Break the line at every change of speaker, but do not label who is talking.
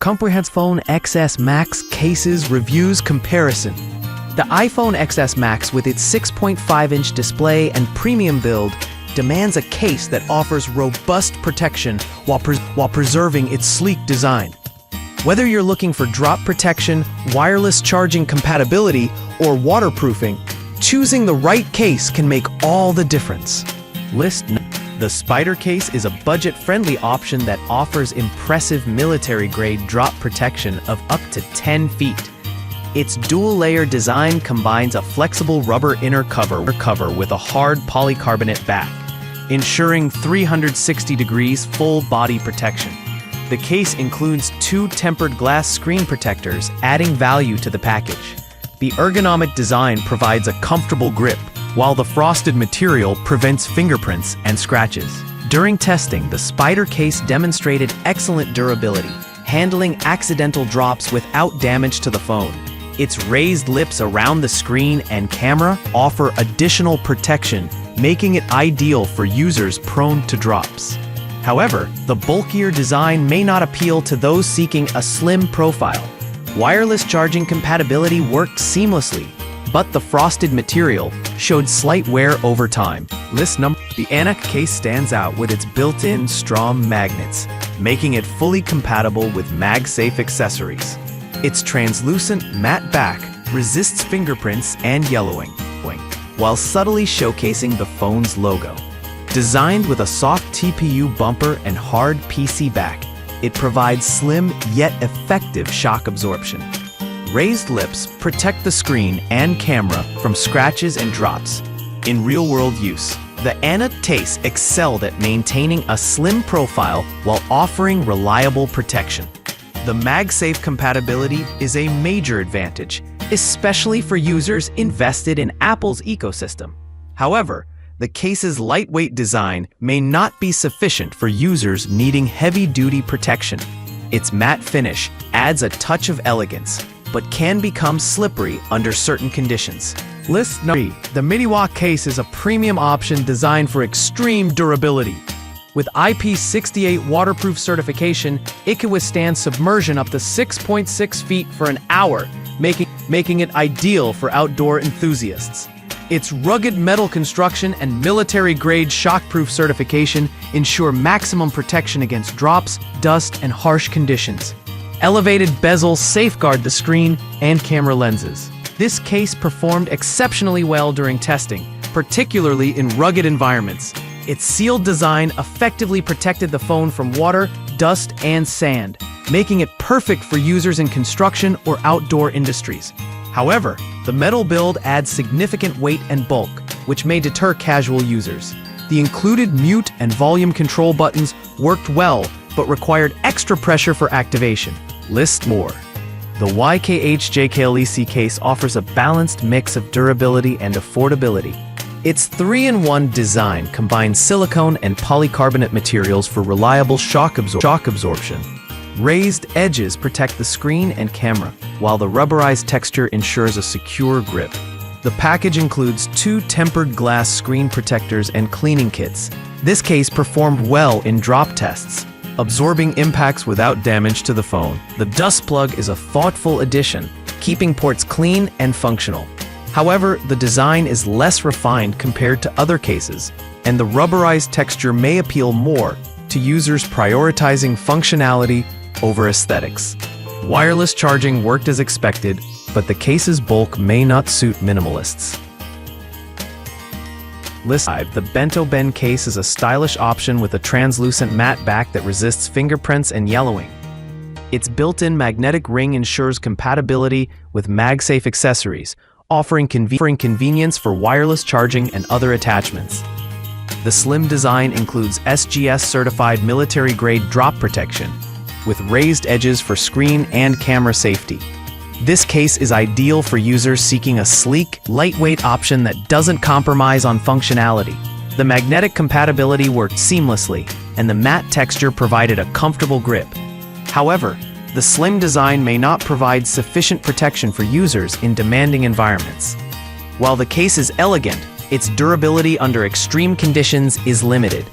comprehensive iPhone XS Max cases reviews comparison. The iPhone XS Max, with its 6.5-inch display and premium build, demands a case that offers robust protection while preserving its sleek design. Whether you're looking for drop protection, wireless charging compatibility, or waterproofing, choosing the right case can make all the difference. The Spider Case is a budget-friendly option that offers impressive military-grade drop protection of up to 10 feet. Its dual-layer design combines a flexible rubber inner cover with a hard polycarbonate back, ensuring 360 degrees full body protection. The case includes 2 tempered glass screen protectors, adding value to the package. The ergonomic design provides a comfortable grip, while the frosted material prevents fingerprints and scratches. During testing, the Spider Case demonstrated excellent durability, handling accidental drops without damage to the phone. Its raised lips around the screen and camera offer additional protection, making it ideal for users prone to drops. However, the bulkier design may not appeal to those seeking a slim profile. Wireless charging compatibility worked seamlessly, but the frosted material showed slight wear over time. The Anak Case stands out with its built-in strong magnets, making it fully compatible with MagSafe accessories. Its translucent matte back resists fingerprints and yellowing, while subtly showcasing the phone's logo. Designed with a soft TPU bumper and hard PC back, it provides slim yet effective shock absorption. Raised lips protect the screen and camera from scratches and drops. In real-world use, the Anak Case excelled at maintaining a slim profile while offering reliable protection. The MagSafe compatibility is a major advantage, especially for users invested in Apple's ecosystem. However, the case's lightweight design may not be sufficient for users needing heavy-duty protection. Its matte finish adds a touch of elegance, but can become slippery under certain conditions. The Midiwok Case is a premium option designed for extreme durability. With IP68 waterproof certification, it can withstand submersion up to 6.6 feet for an hour, making it ideal for outdoor enthusiasts. Its rugged metal construction and military-grade shockproof certification ensure maximum protection against drops, dust, and harsh conditions. Elevated bezels safeguard the screen and camera lenses. This case performed exceptionally well during testing, particularly in rugged environments. Its sealed design effectively protected the phone from water, dust, and sand, making it perfect for users in construction or outdoor industries. However, the metal build adds significant weight and bulk, which may deter casual users. The included mute and volume control buttons worked well, but required extra pressure for activation. The YKHJKLEC case offers a balanced mix of durability and affordability. Its 3-in-1 design combines silicone and polycarbonate materials for reliable shock absorption. Raised edges protect the screen and camera, while the rubberized texture ensures a secure grip. The package includes 2 tempered glass screen protectors and cleaning kits. This case performed well in drop tests, absorbing impacts without damage to the phone. The dust plug is a thoughtful addition, keeping ports clean and functional. However, the design is less refined compared to other cases, and the rubberized texture may appeal more to users prioritizing functionality over aesthetics. Wireless charging worked as expected, but the case's bulk may not suit minimalists. The Bento Ben case is a stylish option with a translucent matte back that resists fingerprints and yellowing. Its built-in magnetic ring ensures compatibility with MagSafe accessories, offering convenience for wireless charging and other attachments. The slim design includes SGS-certified military-grade drop protection, with raised edges for screen and camera safety. This case is ideal for users seeking a sleek, lightweight option that doesn't compromise on functionality. The magnetic compatibility worked seamlessly, and the matte texture provided a comfortable grip. However, the slim design may not provide sufficient protection for users in demanding environments. While the case is elegant, its durability under extreme conditions is limited.